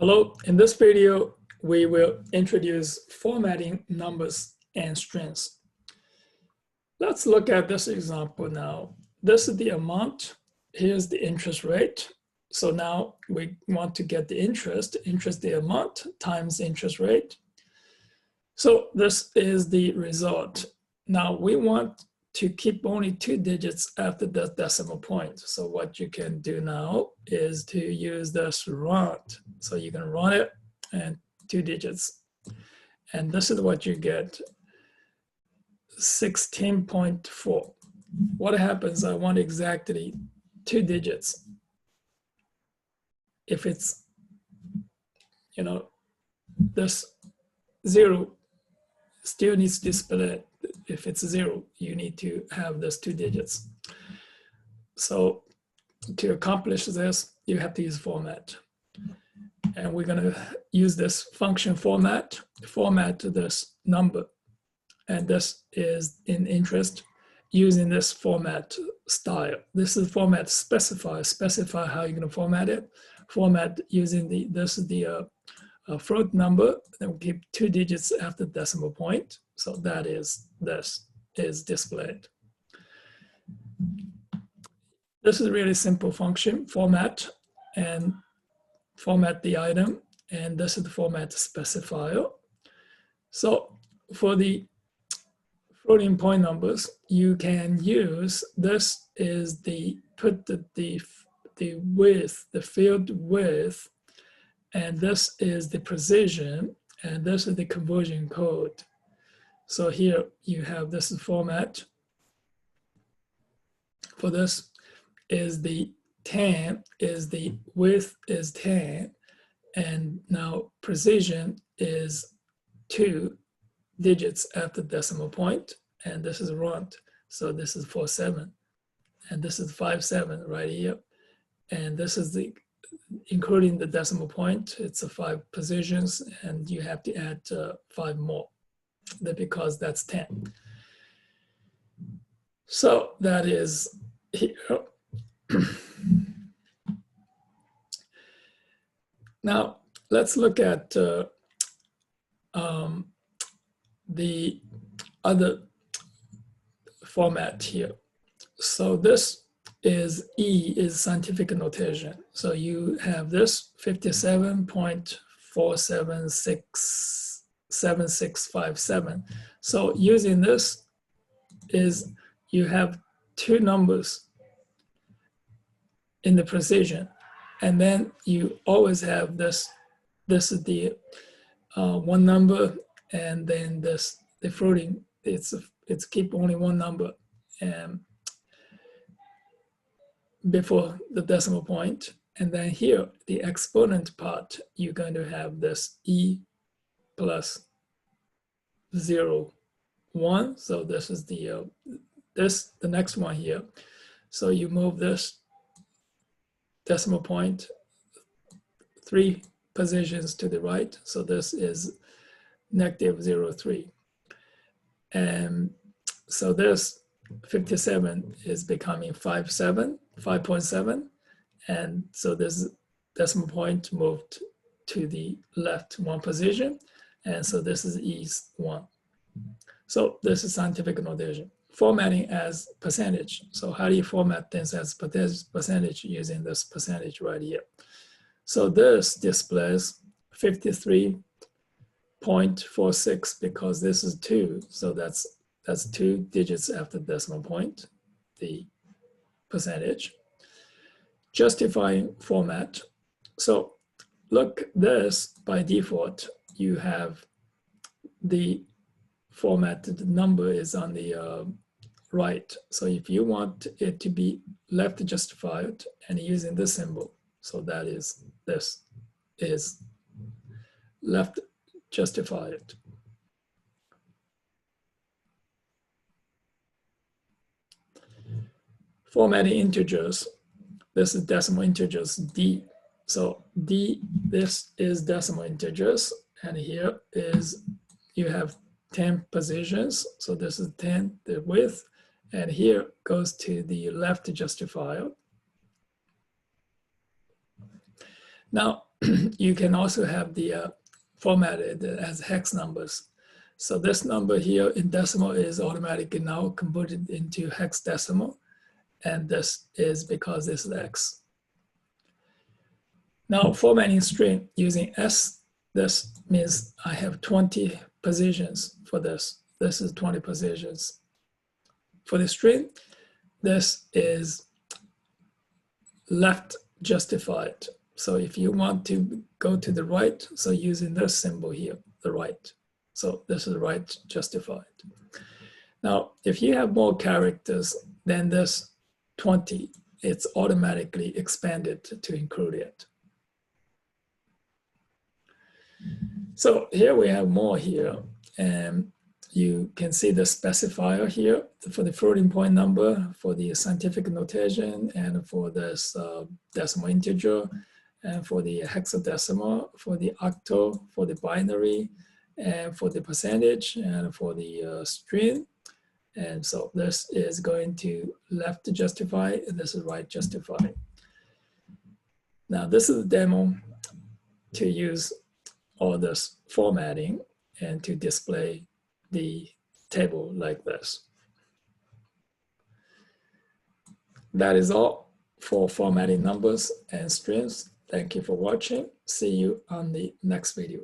Hello, in this video, we will introduce formatting numbers and strings. Let's look at this example now. This is the amount, here's the interest rate. So now we want to get the interest the amount times interest rate. So this is the result. Now we want to keep only 2 digits after the decimal point. So what you can do now is to use this round. So you can run it and 2 digits. And this is what you get, 16.4. What happens, I want exactly 2 digits. If it's, this 0 still needs to display. If it's 0, you need to have this 2 digits. So to accomplish this, you have to use format. And we're going to use this function format this number. And this is in interest using this format style. This is format specify how you're going to format it. Format using this is the float number, then we keep 2 digits after the decimal point. So that is, this is displayed. This is a really simple function, format, and format the item, and this is the format specifier. So for the floating point numbers, you can use, this is the, put the width, the field width, and this is the precision, and this is the conversion code. So here you have this format. For this is the 10, is the width is 10, and now precision is 2 digits after decimal point, and this is round. So this is 47, and this is 57 right here, and this is the including the decimal point, it's 5 positions, and you have to add 5 more because that's 10. So that is here. Now let's look at the other format here. So this is E is scientific notation. So you have this 57.4767657. So using this is you have 2 numbers in the precision, and then you always have this. This is the one number, and then this the floating. It's keep only one number and before the decimal point, and then here the exponent part, you're going to have this E plus 0, 1. So this is the the next one here. So you move this decimal point 3 positions to the right. So this is -0.3, and so this 57 is becoming 5.7, and so this decimal point moved to the left 1 position, and so this is ease 1. So this is scientific notation. Formatting as percentage. So how do you format things as percentage using this percentage right here? So this displays 53.46 because this is 2, so that's 2 digits after decimal point, the percentage. Justifying format. So look, this by default, you have the formatted number is on the right. So if you want it to be left justified and using this symbol, so that is, this is left justified. Formatting integers. This is decimal integers D. So D, this is decimal integers, and here is, you have 10 positions. So this is 10, the width, and here goes to the left justifier. Now you can also have the formatted as hex numbers. So this number here in decimal is automatically now converted into hexadecimal, and this is because this is X. Now formatting string using S, this means I have 20 positions for this. This is 20 positions. For the string, this is left justified. So if you want to go to the right, so using this symbol here, the right. So this is right justified. Now, if you have more characters than this 20, it's automatically expanded to include it. So here we have more here, and you can see the specifier here for the floating point number, for the scientific notation, and for this decimal integer, and for the hexadecimal, for the octal, for the binary, and for the percentage, and for the string. And so this is going to left justify, and this is right justify. Now this is a demo to use all this formatting and to display the table like this. That is all for formatting numbers and strings. Thank you for watching. See you on the next video.